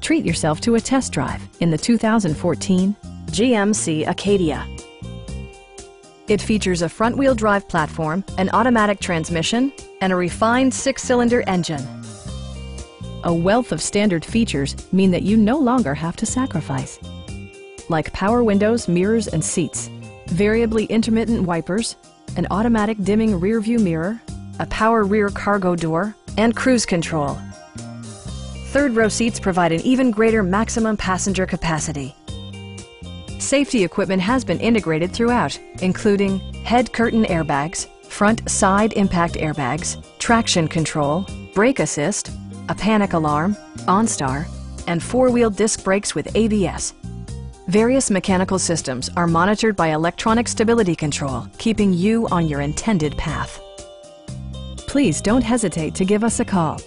Treat yourself to a test drive in the 2014 GMC Acadia. It features a front-wheel drive platform, an automatic transmission, and a refined 6-cylinder engine. A wealth of standard features mean that you no longer have to sacrifice, like power windows, mirrors, and seats, variably intermittent wipers, an automatic dimming rear-view mirror, a power rear cargo door, and cruise control. Third-row seats provide an even greater maximum passenger capacity. Safety equipment has been integrated throughout, including head curtain airbags, front side impact airbags, traction control, brake assist, a panic alarm, OnStar, and 4-wheel disc brakes with ABS. Various mechanical systems are monitored by electronic stability control, keeping you on your intended path. Please don't hesitate to give us a call.